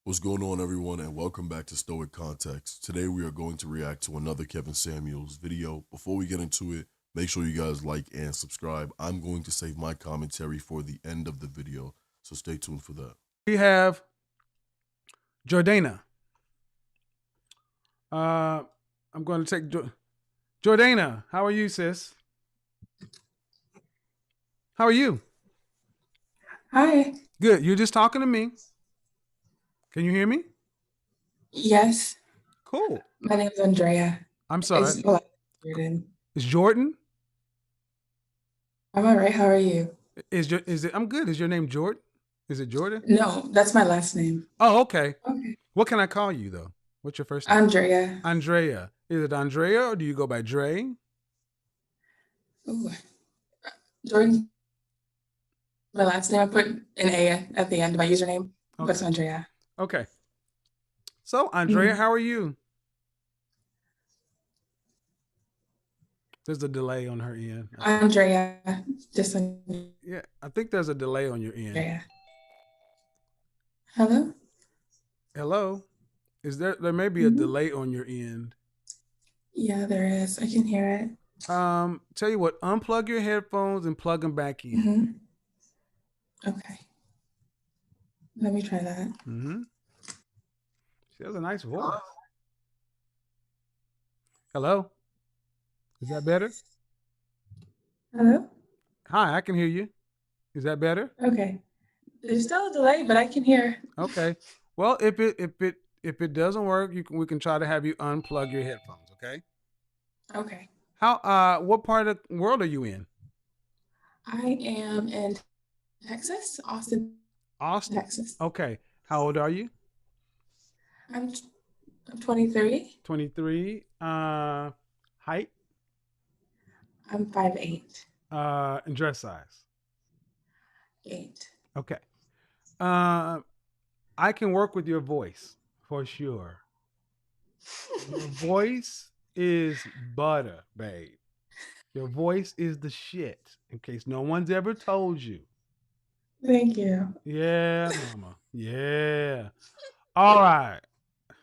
What's going on, everyone, and welcome back to Stoic Context. Today, we are going to react to another Kevin Samuels video. Before we get into it, make sure you guys like and subscribe. I'm going to save my commentary for the end of the video, so stay tuned for that. We have Jordana. I'm going to take Jordana. How are you, sis? How are you? Hi. Good. You're just talking to me. Can you hear me? Yes. Cool. My name is Andrea. I'm sorry. Jordan. It's Jordan. I'm all right. How are you? Is it? I'm good. Is your name Jordan? Is it Jordan? No, that's my last name. Oh, okay. Okay. What can I call you though? What's your first name? Andrea. Andrea. Is it Andrea or do you go by Dre? Ooh. Jordan. My last name. I put an A at the end of my username. Okay. But it's Andrea. Okay. So, Andrea, how are you? There's a delay on her end. Andrea. Yeah, I think there's a delay on your end. Andrea. Hello? Hello? There may be a delay on your end. Yeah, there is. I can hear it. Tell you what, unplug your headphones and plug them back in. Okay. Let me try that. She has a nice voice. Hello? Is that better? Hello? Hi, I can hear you. Is that better? Okay. There's still a delay, but I can hear. Okay. Well, if it doesn't work, we can try to have you unplug your headphones, okay? Okay. What part of the world are you in? I am in Texas, Austin, Texas. Okay. How old are you? I'm 23. 23. Height? I'm 5'8". And dress size? 8. Okay. I can work with your voice for sure. Your voice is butter, babe. Your voice is the shit, in case no one's ever told you. Thank you. Yeah, mama. Yeah. All right.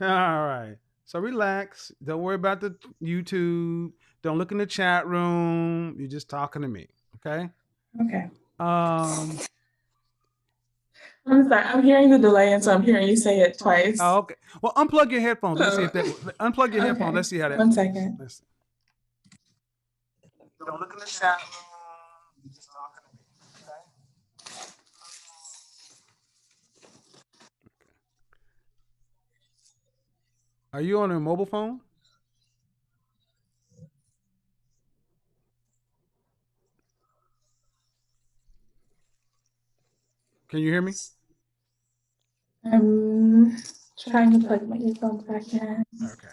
All right. So relax. Don't worry about the YouTube. Don't look in the chat room. You're just talking to me. Okay? Okay. Um I'm sorry. I'm hearing the delay, and so I'm hearing you say it twice. Oh, okay. Well, unplug your headphones. Let's see if that. Unplug your headphones. Let's see how that. 1 second. Let's see. Don't look in the chat room. You're just talking to me. Okay. Are you on a mobile phone? Can you hear me? I'm trying to plug my earphones back in. Okay.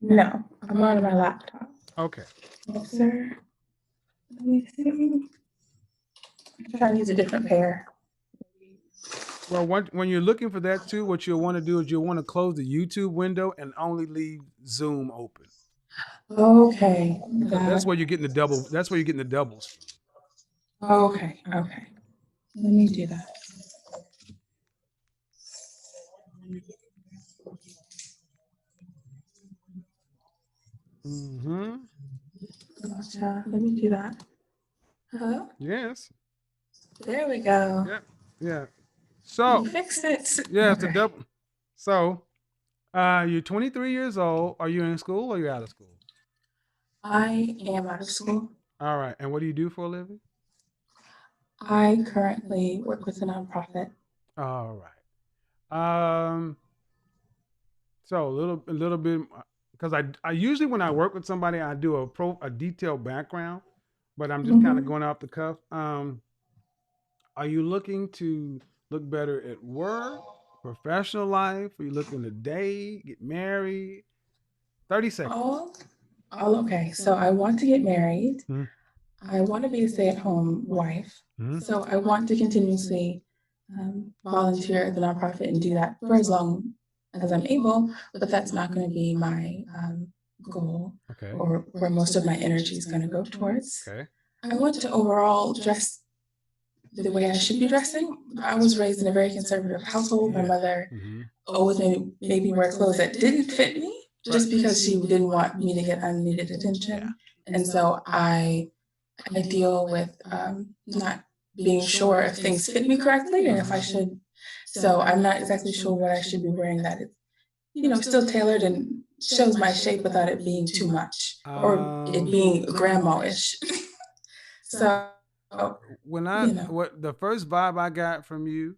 No, I'm on my laptop. Okay. Yes, sir. Let me see. I'm trying to use a different pair. Well, when you're looking for that too, what you'll want to do is you'll want to close the YouTube window and only leave Zoom open. Okay. That's where you're getting the double. That's where you're getting the doubles. Okay. Okay. Let me do that. Gotcha. Let me do that. Hello? Yes. There we go. Yeah. Yeah. So you fixed it. Yeah, it's a double. So you're 23 years old. Are you in school or you're out of school? I am out of school. All right. And what do you do for a living? I currently work with a nonprofit. All right. So a little bit, because I usually when I work with somebody, I do a detailed background, but I'm just kind of going off the cuff. Are you looking to look better at work, professional life? Are you looking to date, get married? 30 seconds. All okay. So I want to get married. I want to be a stay-at-home wife. So I want to continuously volunteer at the nonprofit and do that for as long as I'm able, but that's not going to be my goal or where most of my energy is going to go towards. Okay. I want to overall the way I should be dressing. I was raised in a very conservative household. My mother always made me wear clothes that didn't fit me just because she didn't want me to get unneeded attention. And so I deal with not being sure if things fit me correctly and if I should. So I'm not exactly sure what I should be wearing that is, still tailored and shows my shape without it being too much or it being grandma-ish. So, When know. what the first vibe I got from you,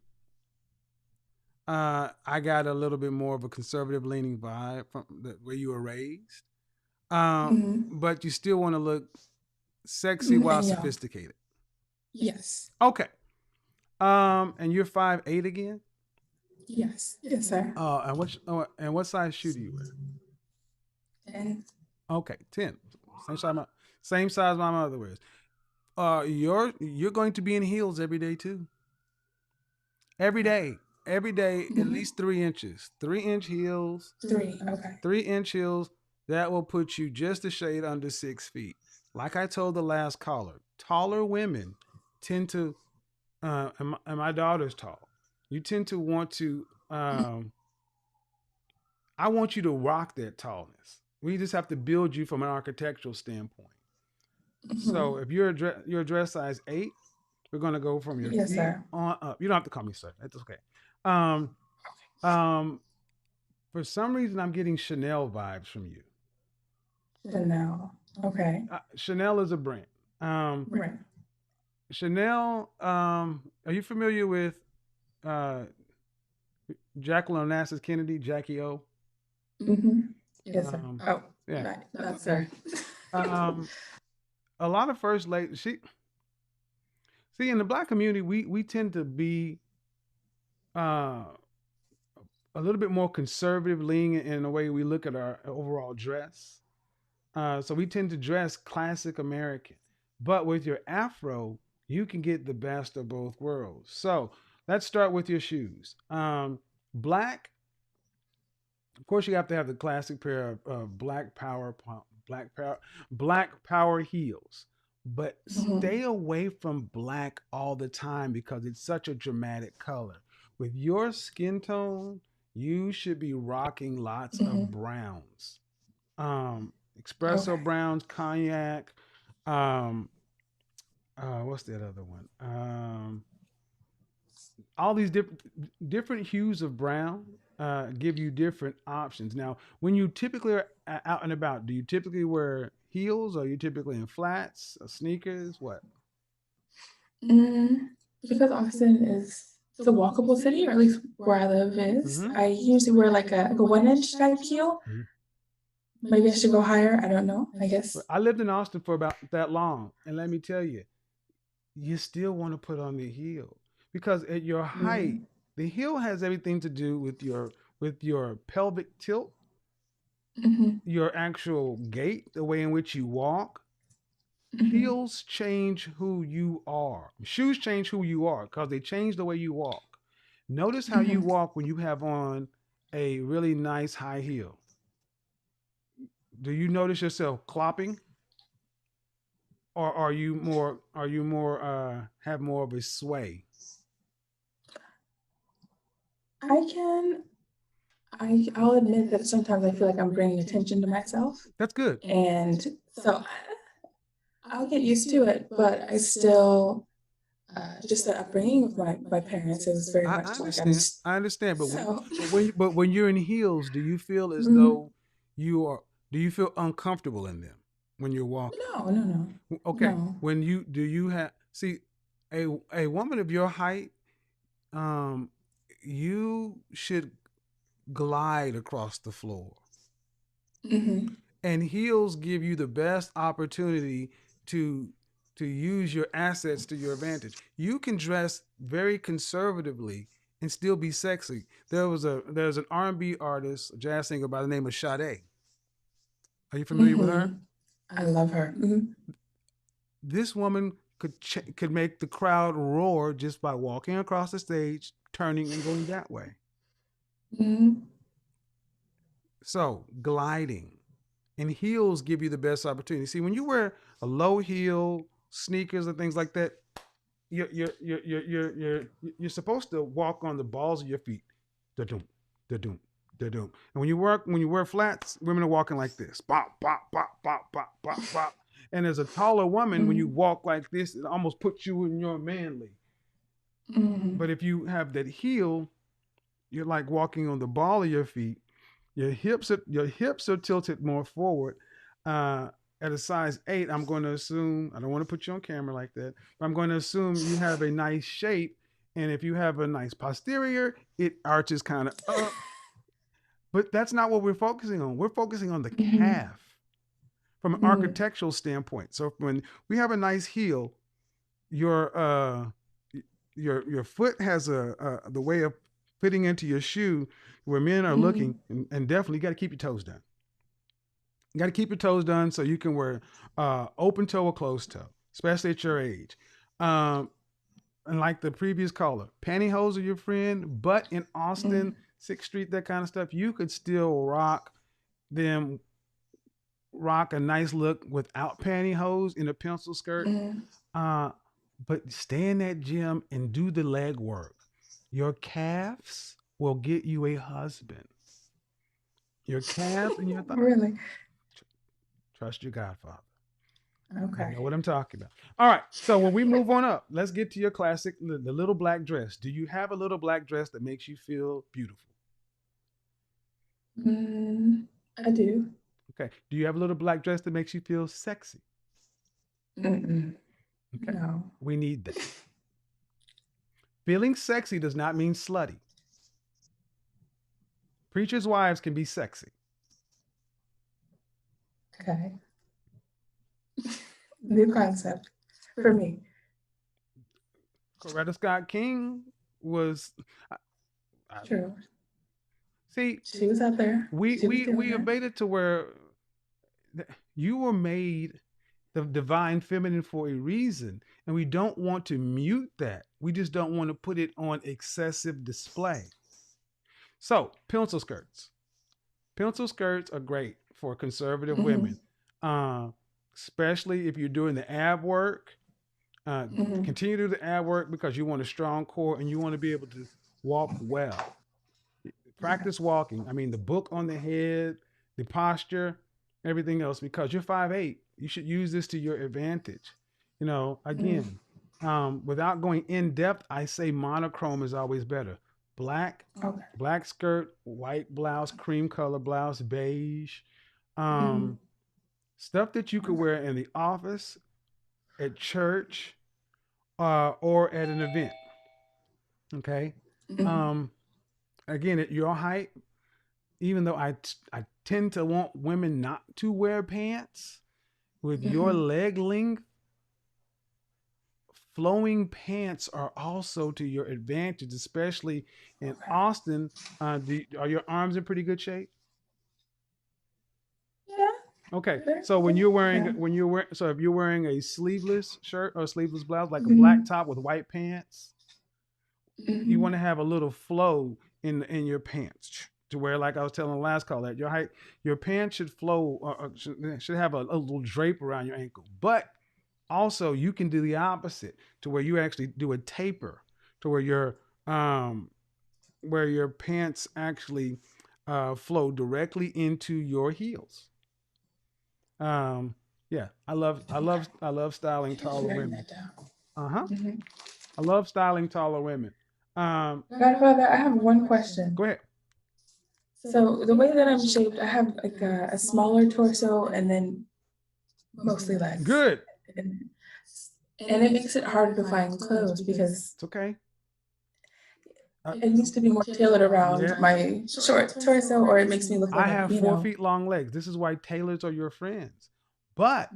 I got a little bit more of a conservative leaning vibe from the way you were raised. But you still want to look sexy while sophisticated. Yes. Okay. And you're 5'8" again? Yes. Yes, sir. And what size shoe do you wear? 10. Okay, 10. Same size my mother wears. You're going to be in heels every day too. Every day. Every day, at least 3 inches. 3-inch heels. 3. Okay. 3-inch heels. That will put you just a shade under 6 feet. Like I told the last caller, taller women tend to, and my daughter's tall. You tend to want to. I want you to rock that tallness. We just have to build you from an architectural standpoint. So if you're a dress size 8, we're going to go from your feet on up. You don't have to call me sir. That's okay. For some reason, I'm getting Chanel vibes from you. Chanel. Okay. Chanel is a brand. Right. Chanel. Are you familiar with Jacqueline Onassis Kennedy, Jackie O? Yes, sir. Yeah. Not sir. A lot of first ladies. See, in the Black community, we tend to be a little bit more conservative leaning in the way we look at our overall dress. So we tend to dress classic American. But with your afro, you can get the best of both worlds. So let's start with your shoes. Black, of course, you have to have the classic pair of black power heels. But stay away from black all the time because it's such a dramatic color. With your skin tone, you should be rocking lots of browns. Espresso browns, cognac. What's that other one? All these different hues of brown give you different options. Now, when you typically are out and about, do you typically wear heels? Or are you typically in flats, or sneakers? What? Because Austin is it's a walkable city, or at least where I live is. I usually wear like a 1-inch type heel. Maybe I should go higher. I don't know. I guess. I lived in Austin for about that long, and let me tell you, you still want to put on the heel because at your height, the heel has everything to do with your pelvic tilt, your actual gait, the way in which you walk. Heels change who you are. Shoes change who you are because they change the way you walk. Notice how you walk when you have on a really nice high heel. Do you notice yourself clopping? Or are you more have more of a sway? I'll admit that sometimes I feel like I'm bringing attention to myself. That's good. And so I'll get used to it, but I still just the upbringing of my parents is very much like I understand, but so. when you're in heels, do you feel as though do you feel uncomfortable in them when you're walking? No. Okay. No. When do you have a woman of your height, you should glide across the floor. And heels give you the best opportunity to use your assets to your advantage. You can dress very conservatively and still be sexy. There's an R&B artist, a jazz singer by the name of Sade. Are you familiar with her? I love her. This woman could make the crowd roar just by walking across the stage, turning and going that way. So gliding. And heels give you the best opportunity. See, when you wear a low heel, sneakers and things like that, you're supposed to walk on the balls of your feet. Da-dum, da-dum, da-dum. And when you wear flats, women are walking like this. Bop, bop, bop, bop, bop, bop, bop. And as a taller woman, when you walk like this, it almost puts you in your manly. But if you have that heel, you're like walking on the ball of your feet. Your hips are tilted more forward. At a size 8, I'm going to assume, I don't want to put you on camera like that, but I'm going to assume you have a nice shape. And if you have a nice posterior, it arches kind of up. But that's not what we're focusing on. We're focusing on the calf from an architectural standpoint. So when we have a nice heel, your foot has the way of fitting into your shoe where men are looking, and definitely you got to keep your toes done. You got to keep your toes done so you can wear open toe or closed toe, especially at your age. And like the previous caller, pantyhose are your friend, but in Austin, 6th Street, that kind of stuff, you could still rock a nice look without pantyhose in a pencil skirt. But stay in that gym and do the leg work. Your calves will get you a husband. Your calves and your thighs. Really? Trust your Godfather. Okay. I know what I'm talking about. All right. So when we move on up, let's get to your classic, the little black dress. Do you have a little black dress that makes you feel beautiful? I do. Okay. Do you have a little black dress that makes you feel sexy? Okay. No. We need that. Feeling sexy does not mean slutty. Preachers' wives can be sexy. Okay. New concept for me. Coretta Scott King was true. See, she was out there. We abated to where you were made the divine feminine for a reason, and we don't want to mute that. We just don't want to put it on excessive display. So, pencil skirts. Pencil skirts are great for conservative women, especially if you're doing the ab work. Continue to do the ab work because you want a strong core and you want to be able to walk well. Practice walking. I mean, the book on the head, the posture, everything else, because you're 5'8". You should use this to your advantage. You know, again, without going in depth, I say monochrome is always better. Black, black skirt, white blouse, cream color blouse, beige. Stuff that you could wear in the office, at church, or at an event. Okay. Again, at your height, even though I tend to want women not to wear pants, with your leg length, flowing pants are also to your advantage, especially in Austin. Are your arms in pretty good shape? Yeah. Okay. So if you're wearing a sleeveless shirt or a sleeveless blouse, like a black top with white pants, you want to have a little flow in your pants, to where, like I was telling the last call, at your height, your pants should flow, should have a little drape around your ankle. But also, you can do the opposite, to where you actually do a taper, to where your pants actually flow directly into your heels. Yeah, I love styling taller women. I love styling taller women. Godfather, I have one question. Go ahead. So the way that I'm shaped, I have like a smaller torso and then mostly legs. Good. And it makes it harder to find clothes because it's okay. It needs to be more tailored around my short torso, or it makes me look like I have 4 feet long legs. This is why tailors are your friends. But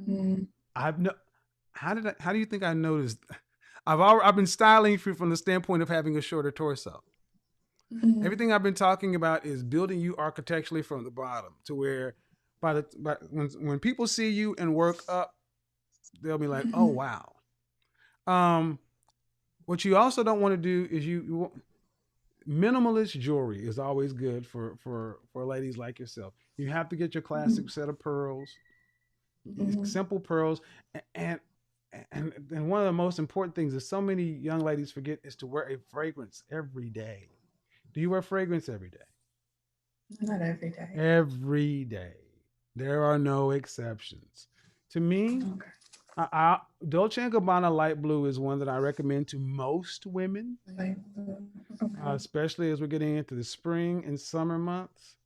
how do you think I noticed? I've been styling from the standpoint of having a shorter torso. Everything I've been talking about is building you architecturally from the bottom, to where when people see you and work up, they'll be like, oh wow. What you also don't want to do is minimalist jewelry is always good for ladies like yourself. You have to get your classic set of pearls, simple pearls, and and one of the most important things that so many young ladies forget is to wear a fragrance every day. Do you wear fragrance every day? Not every day. Every day. There are no exceptions. To me, Okay. Dolce & Gabbana Light Blue is one that I recommend to most women, Like, okay. especially as we're getting into the spring and summer months.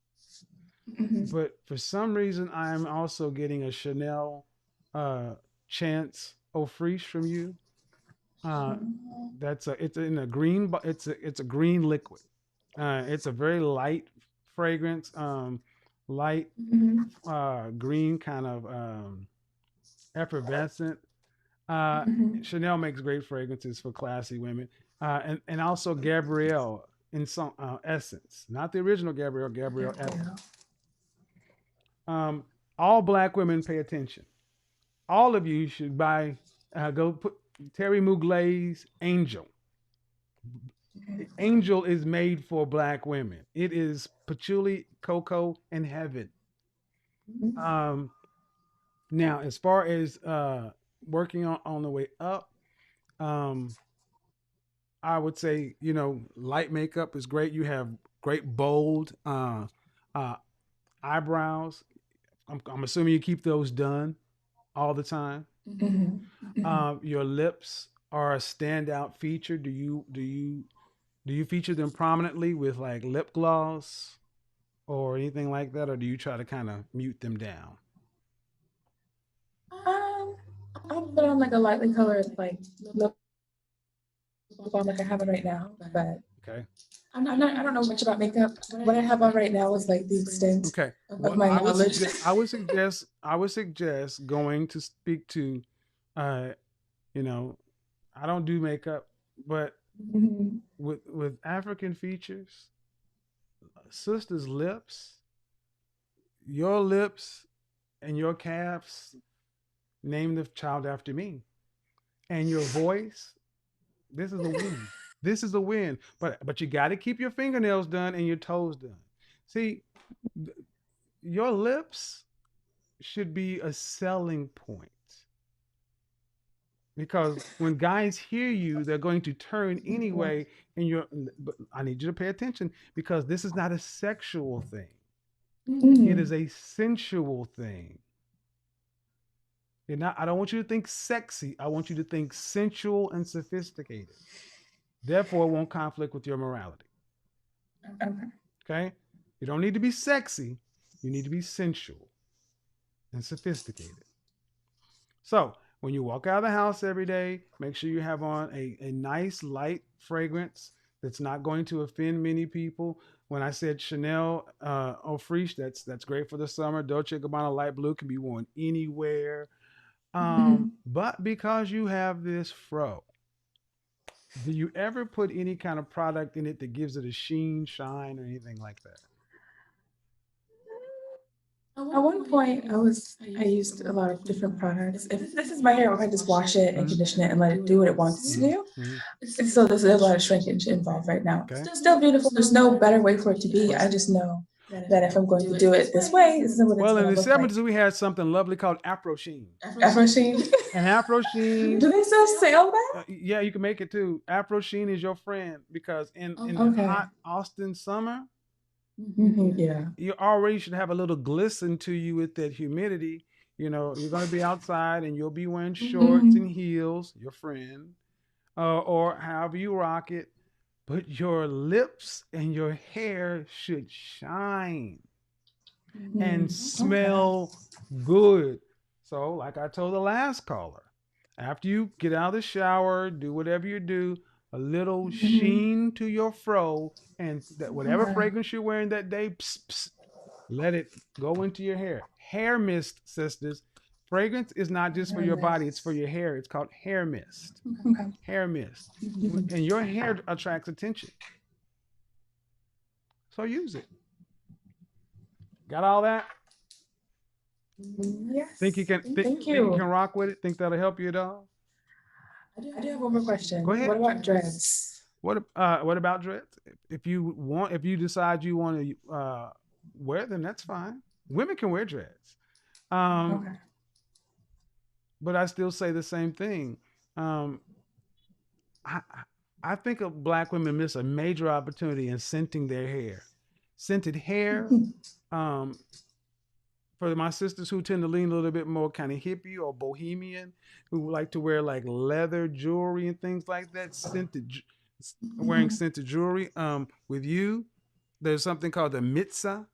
Mhm. But for some reason, I'm also getting a Chanel Chance Eau Fraiche from you. Uh, it's in a green, it's a green liquid. It's a very light fragrance, light Mhm. green kind of effervescent. Uh, Mhm. Chanel makes great fragrances for classy women, and also Gabrielle in some Essence, not the original Gabrielle, Gabrielle Yeah. Essence. All black women pay attention. All of you should buy. Go put Terry Mugler's Angel. Okay. Angel is made for black women. It is patchouli, cocoa, and heaven. Mhm. Um, Now, as far as working on the way up, um, I would say, light makeup is great. You have great bold uh, eyebrows. I'm assuming you keep those done all the time. Mhm. Mhm. Your lips are a standout feature. Do you feature them prominently with like lip gloss or anything like that, or do you try to kind of mute them down? Um, I'll put on like a lightly colored like lip balm like I have it right now, but Okay. I don't know much about makeup. What I have on right now is like the extent Okay. of Well, my I would knowledge. suggest I would suggest I would suggest going to speak to, uh, you know, I don't do makeup, but Mhm. with African features, sister's lips, your lips and your calves, name the child after me, and your voice. This is a win. This is a win. But you got to keep your fingernails done and your toes done. See, your lips should be a selling point because when guys hear you, they're going to turn anyway. And but I need you to pay attention because this is not a sexual thing. It is Mhm. a sensual thing. I don't want you to think sexy. I want you to think sensual and sophisticated. Therefore, it won't conflict with your morality. Okay. Okay? You don't need to be sexy. You need to be sensual and sophisticated. So when you walk out of the house every day, make sure you have on a nice light fragrance that's not going to offend many people. When I said Chanel Eau Fraiche, that's great for the summer. Dolce & Gabbana Light Blue can be worn anywhere. Mhm. But because you have this fro, do you ever put any kind of product in it that gives it a sheen, shine, or anything like that? At one point, I used a lot of different products. If this is my hair, I just wash it and Mhm. condition it and let it do what it wants to Mhm. do. Mhm. And so there's a lot of shrinkage involved right now. Okay. Still beautiful. There's no better way for it to be. I just know that if I'm going to do it this way, this is what it's Well, in going the to look like. 70s, we had something lovely called Afro Sheen. Afro Sheen. And Afro Sheen, Do they still sell that? yeah, you can make it too. Afro Sheen is your friend because in the Okay. hot Austin summer, Yeah. you already should have a little glisten to you with that humidity. You're going to be outside and you'll be wearing shorts and Mhm. heels, your friend, or however you rock it. But your lips and your hair should shine and Okay. smell good. So, like I told the last caller, after you get out of the shower, do whatever you do, a little Mhm. sheen to your fro, and that whatever Okay. fragrance you're wearing that day, let it go into your hair. Hair mist, sisters. Fragrance is not just for your body, it's for your hair. It's called hair mist. Okay. Hair mist. Mhm. And your hair attracts attention. So use it. Got all that? Think you Yes. can think, Thank think you can you. rock with it? Think that'll help you at all? I do have one more question. Go ahead. What about dreads? What about dreads? If you decide you want to wear them, that's fine. Women can wear dreads. Um, Okay. but I still say the same thing. Um, I I think of black women miss a major opportunity in scenting their hair. Scented hair, um, for my sisters who tend to lean a little bit more kind of hippie or bohemian, who like to wear like leather jewelry and things like that, wearing scented jewelry. With you, there's something called the mitzvah,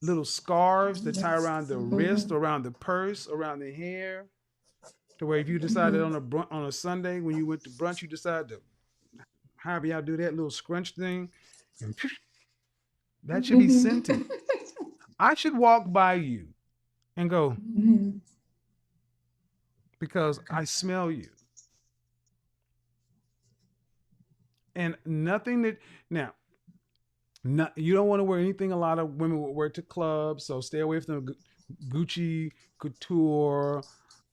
little scarves that tie around the wrist, around the purse, around the hair, to where if you decided on on a Sunday when you went to brunch, you decided to, however y'all do that little scrunch thing, and that should be scented. I should walk by you and go, because I smell you. And nothing that now, you don't want to wear anything a lot of women would wear to clubs, so stay away from the Gucci couture,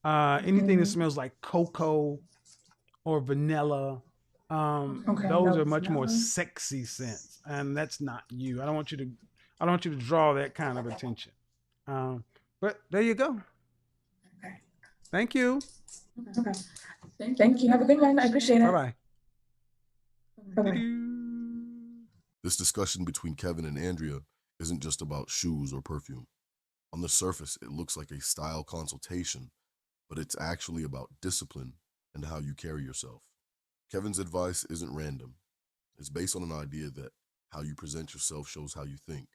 anything that smells like cocoa or vanilla. Those are much more sexy scents, and that's not you. I don't want you to draw that kind of attention. But there you go. Okay. Thank you. Okay. Thank you. Have a good one. I appreciate it. Bye bye. Bye-bye. This discussion between Kevin and Andrea isn't just about shoes or perfume. On the surface, it looks like a style consultation, but it's actually about discipline and how you carry yourself. Kevin's advice isn't random. It's based on an idea that how you present yourself shows how you think.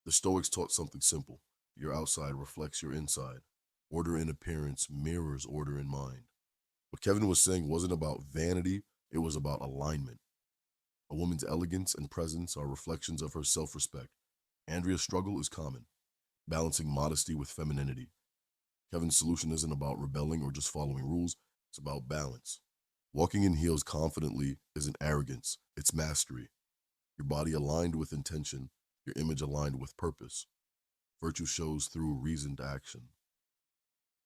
The Stoics taught something simple. Your outside reflects your inside. Order in appearance mirrors order in mind. What Kevin was saying wasn't about vanity, it was about alignment. A woman's elegance and presence are reflections of her self-respect. Andrea's struggle is common, balancing modesty with femininity. Kevin's solution isn't about rebelling or just following rules, it's about balance. Walking in heels confidently isn't arrogance, it's mastery. Your body aligned with intention, your image aligned with purpose. Virtue shows through reasoned action.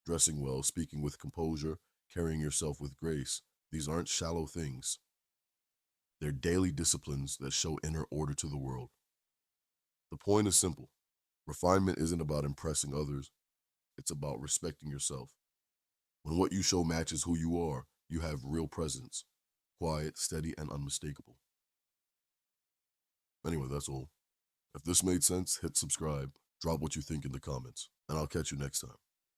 Dressing well, speaking with composure, carrying yourself with grace, these aren't shallow things. They're daily disciplines that show inner order to the world. The point is simple. Refinement isn't about impressing others, it's about respecting yourself. When what you show matches who you are, you have real presence, quiet, steady, and unmistakable. Anyway, that's all. If this made sense, hit subscribe, drop what you think in the comments, and I'll catch you next time.